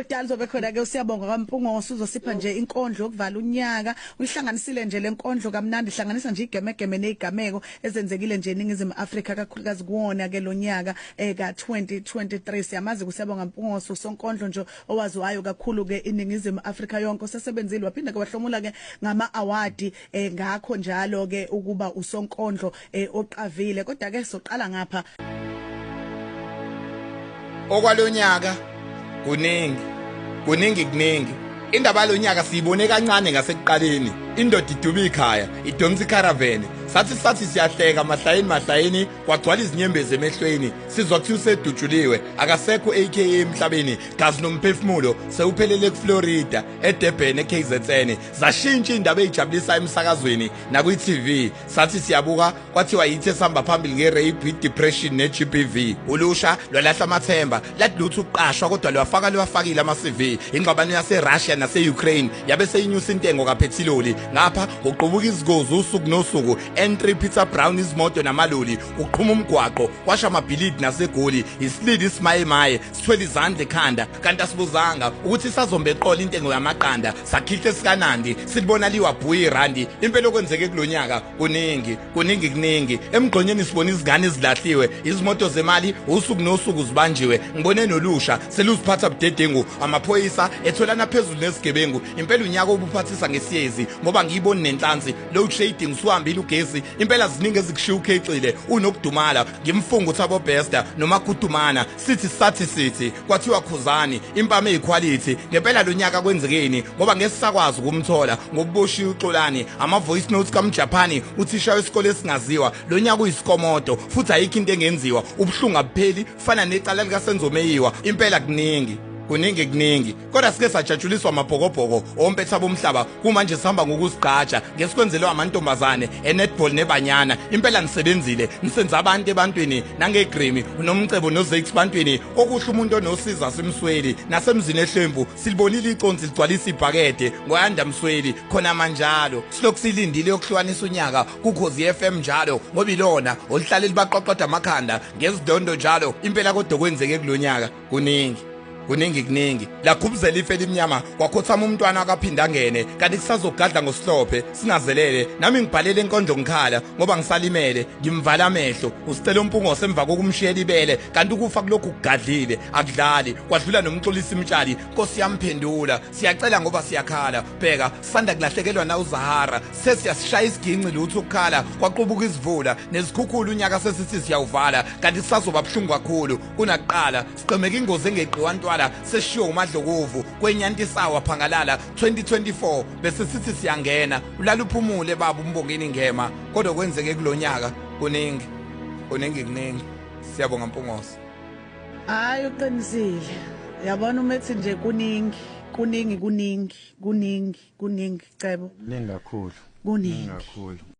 Dali zobe khona ke Siyabonga kaMpungose uzosipha nje inkondlo yokuvala unyaka uyihlanganisile nje lenkondlo kamnandi ihlanganisa nje igemegeme nezigameko ezenzekile nje eNingizimu Afrika kakhulukazi kuwona ke lonyaka ka 2023 siyamazi kuSiyabonga Mpungose usonkondlo nje owaziwayo kakhulu ke eNingizimu Afrika yonke osebenzile waphinda ke wahlomula ke ngama award ngakho njalo ke ukuba usonkondlo oqavile kodwa ke soqala ngapha okwalonyaka kuningi indaba lonyaka siyibone kancane ngasekuqaleni indoda iduba ikhaya idonsa icaravan sathi siyahleka mahlayeni kwagcwala izinyembezi emehlweni sizwa kuthi usedutshuliwe akasekho aka emhlabeni gazi nomphefumulo sewuphelele kuFlorida eDurban eKZN zashintsha indaba ezijabulisa emsakazweni nakuTV sathi siyabuka kwathiwa yithe samba phambili ngerape depression neGBV ulusha lwalahla amathemba lathi lutho uqashwa kodwa lwafakile ama-CV ingxabano yaseRussia nase-Ukraine yabe seyinyusa intengo kaphethiloli ngapha uqubuka izigozi usuku nosuku entry Peter Brown izimoto namaloli uqhuma umgwaqo kwasha amabhilidi nasegoli isilidi isimayemaye sithwele izandla ekhanda kanti asibuzanga ukuthi sazombe eqola intengo yamaqanda sakhihle sikanandi silibona liwabhuya irandi impela okwenzeke kulonyaka kuningi emgqonyeni sibona izingane ezilahliwe izimoto zemali usuku nosuku zibanjiwe ngibone nolusha seluziphatha budedengu amaphoyisa etholana phezulu nesigebengu impela unyaka obuphathisa ngesiyezi ngoba ngiyiboni nenhlansi load shedding suhambile ugesi impela ziningi ezikushiya ukhecile unokudumala ngimfunga uthabo besta noma kudumana sithi kwathiwa khuzani impama equality ngempela lonyaka kwenzekeni ngoba ngesisakwazi ukumthola ngobushiya uxolani ama voice notes kaMjapani uthisha wesikole esingaziwa lonyaka uyisikomodo futhi ayikho into engenziwa ubhlungu abupheli fana necala lika Senzomeyiwa impela kuningi kodwa sike sajatshuliswa amabhokobhoko ompetha bomhlaba kumanje sihamba ngokusigqaja ngesikwenzelwe amantombazane enetball nebanyana impela nisebenzile nisenza abantu ebantwini nangeGrammy unomcebo noZakes bantwini okuhle umuntu onosiza simsweli nasemzini ehlempu silibonile iconsi ligcwalisa ibhakede ngoyanda msweli khona manjalo silokhu silindile yokuhlukanisa unyaka kuKhozi FM njalo ngoba ilona olihlale libaqoqoda amakhanda ngezidondo njalo impela kodwa kwenzeke kulonyaka kuningi lakhubuzela ife elimnyama kwakhothama umntwana akaphinda ngene kanti kusazogadla ngosihlophe singazelele nami ngibhalele enkondlo ngikhala ngoba ngisalimele ngimvala amehlo usicela Mpungose emva kokumshiyela ibele kanti ukufa kulokhu kugadlile akudlali kwadlula nomxolisi imtshali Nkosi yamphendula siyacela ngoba siyakhala bheka sanda kulahlekelwa na uZahara sesiyashaya isiginci lutho ukukhala kwaqubuka izivula nezikhukhula unyaka sesithi siyawuvala kanti sisazoba buhlungu kakhulu kunakuqala siqhemeka ingozi engeqiwa seshiwo umadlokovu kwenyantisawa phangalala 2024 bese sithi siyangena ulala uphumule baba umbongeni ngema kodwa kwenzeke kulonyaka kuningi Siyabonga Mpungose hayi uqinisile yabona umethi nje kuningi cebo ningi kakhulu kuningi